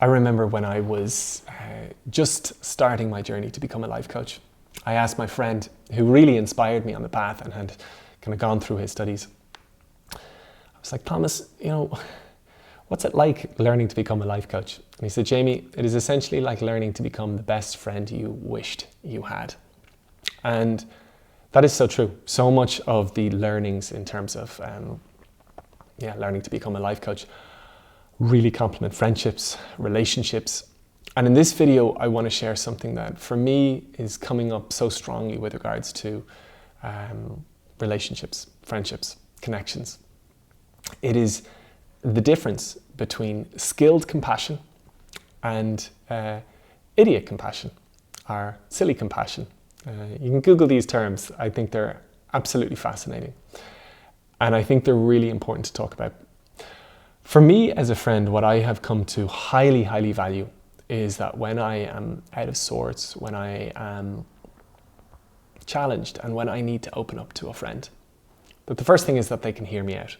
I remember when I was just starting my journey to become a life coach, I asked my friend who really inspired me on the path and had kind of gone through his studies. I was like, Thomas, what's it like learning to become a life coach? And he said, Jamie, it is essentially like learning to become the best friend you wished you had. And that is so true. So much of the learnings in terms of learning to become a life coach really complement friendships, relationships. And in this video, I want to share something that for me is coming up so strongly with regards to relationships, friendships, connections. It is the difference between skilled compassion and idiot compassion, or silly compassion. You can Google these terms. I think they're absolutely fascinating. And I think they're really important to talk about. For me as a friend, what I have come to highly, highly value is that when I am out of sorts, when I am challenged, and when I need to open up to a friend, that the first thing is that they can hear me out.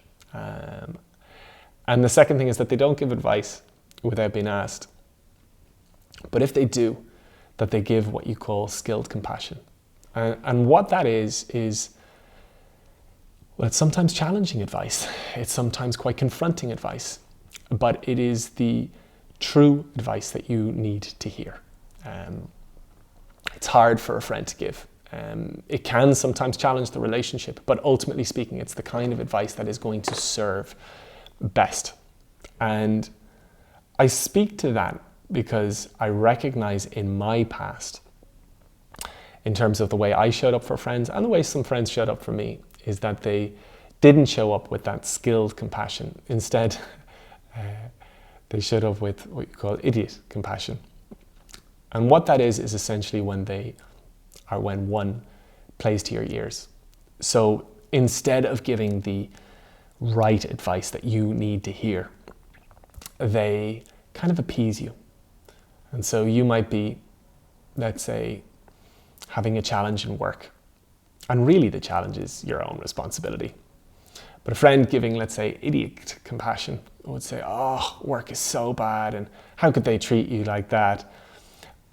And the second thing is that they don't give advice without being asked. But if they do, that they give what you call skilled compassion. And what that is, well, it's sometimes challenging advice. It's sometimes quite confronting advice, but it is the true advice that you need to hear. It's hard for a friend to give. It can sometimes challenge the relationship, but ultimately speaking, it's the kind of advice that is going to serve best. And I speak to that because I recognize in my past, in terms of the way I showed up for friends and the way some friends showed up for me, is that they didn't show up with that skilled compassion. Instead, they showed up with what you call idiot compassion. And what that is essentially when one plays to your ears. So instead of giving the right advice that you need to hear, they kind of appease you. And so you might be, let's say, having a challenge in work. And really the challenge is your own responsibility. But a friend giving, let's say, idiot compassion would say, oh, work is so bad and how could they treat you like that?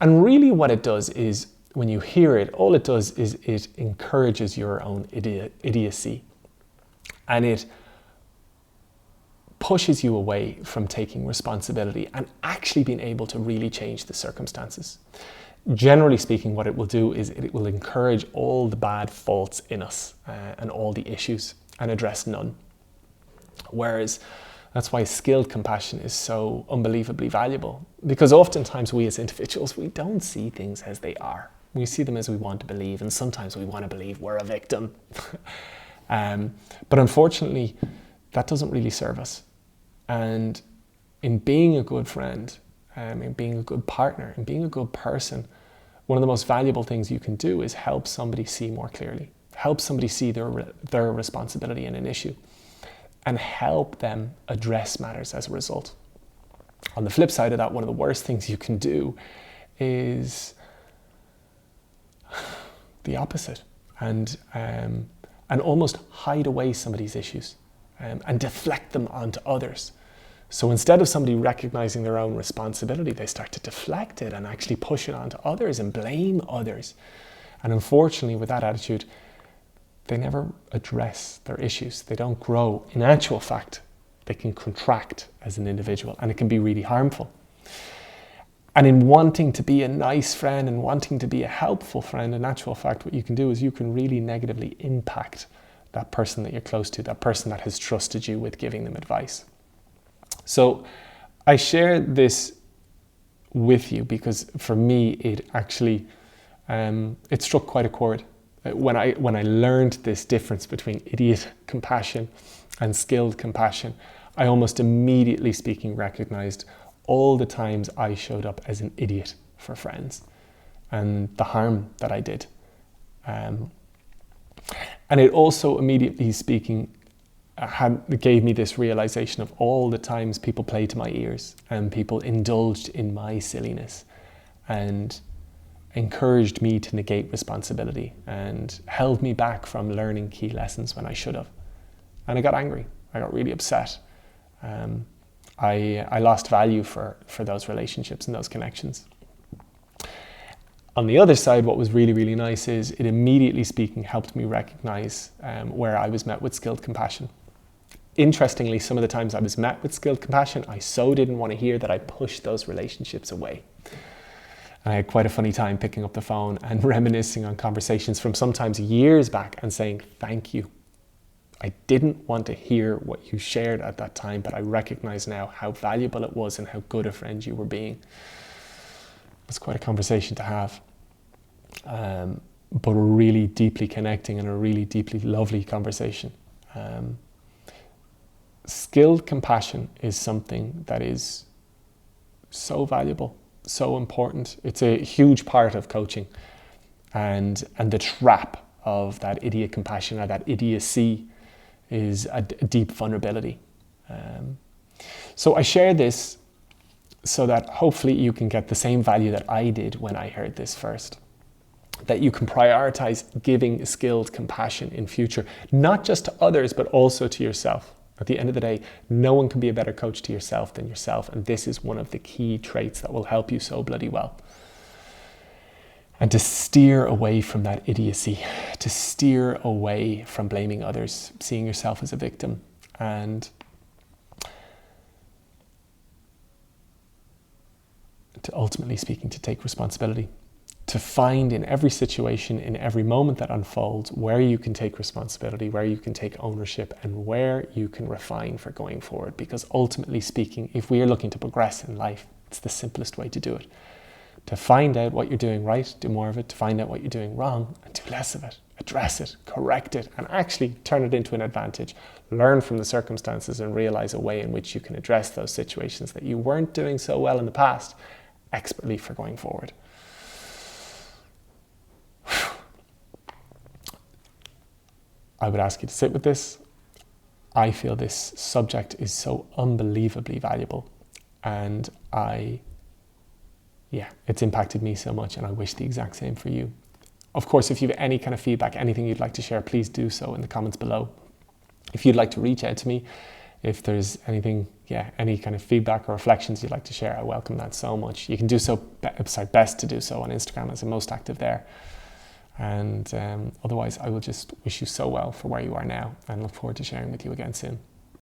And really what it does is, when you hear it, all it does is it encourages your own idiocy. And it pushes you away from taking responsibility and actually being able to really change the circumstances. Generally speaking, what it will do is it will encourage all the bad faults in us and all the issues and address none. Whereas that's why skilled compassion is so unbelievably valuable, because oftentimes we as individuals, we don't see things as they are. We see them as we want to believe, and sometimes we want to believe we're a victim. But unfortunately, that doesn't really serve us. And in being a good friend, in being a good partner, in being a good person, one of the most valuable things you can do is help somebody see more clearly, help somebody see their responsibility in an issue, and help them address matters as a result. On the flip side of that, one of the worst things you can do is the opposite, and almost hide away somebody's issues and deflect them onto others. So instead of somebody recognizing their own responsibility, they start to deflect it and actually push it onto others and blame others. And unfortunately, with that attitude, they never address their issues. They don't grow. In actual fact, they can contract as an individual, and it can be really harmful. And in wanting to be a nice friend and wanting to be a helpful friend, in actual fact, what you can do is you can really negatively impact that person that you're close to, that person that has trusted you with giving them advice. So I share this with you because for me, it actually, it struck quite a chord. When I learned this difference between idiot compassion and skilled compassion, I almost immediately speaking recognized all the times I showed up as an idiot for friends and the harm that I did. And it also immediately speaking gave me this realization of all the times people played to my ears and people indulged in my silliness and encouraged me to negate responsibility and held me back from learning key lessons when I should have. And I got angry. I got really upset. I lost value for those relationships and those connections. On the other side, what was really, really nice is it immediately speaking helped me recognize where I was met with skilled compassion. Interestingly, some of the times I was met with skilled compassion, I so didn't want to hear that I pushed those relationships away. And I had quite a funny time picking up the phone and reminiscing on conversations from sometimes years back and saying, thank you. I didn't want to hear what you shared at that time, but I recognize now how valuable it was and how good a friend you were being. It's quite a conversation to have, but a really deeply connecting and a really deeply lovely conversation. Skilled compassion is something that is so valuable, so important. It's a huge part of coaching, and the trap of that idiot compassion or that idiocy is a deep vulnerability. So I share this so that hopefully you can get the same value that I did when I heard this first. That you can prioritize giving skilled compassion in future, not just to others, but also to yourself. At the end of the day, no one can be a better coach to yourself than yourself. And this is one of the key traits that will help you so bloody well. And to steer away from that idiocy, to steer away from blaming others, seeing yourself as a victim, and to ultimately speaking, to take responsibility, to find in every situation, in every moment that unfolds, where you can take responsibility, where you can take ownership, and where you can refine for going forward. Because ultimately speaking, if we are looking to progress in life, it's the simplest way to do it. To find out what you're doing right, do more of it. To find out what you're doing wrong, and do less of it. Address it, correct it, and actually turn it into an advantage. Learn from the circumstances and realize a way in which you can address those situations that you weren't doing so well in the past expertly for going forward. I would ask you to sit with this. I feel this subject is so unbelievably valuable, and it's impacted me so much, and I wish the exact same for you. Of course, if you have any kind of feedback, anything you'd like to share, please do so in the comments below. If you'd like to reach out to me, if there's anything, any kind of feedback or reflections you'd like to share, I welcome that so much. You can do so, best to do so on Instagram, as I'm most active there. And otherwise, I will just wish you so well for where you are now and look forward to sharing with you again soon.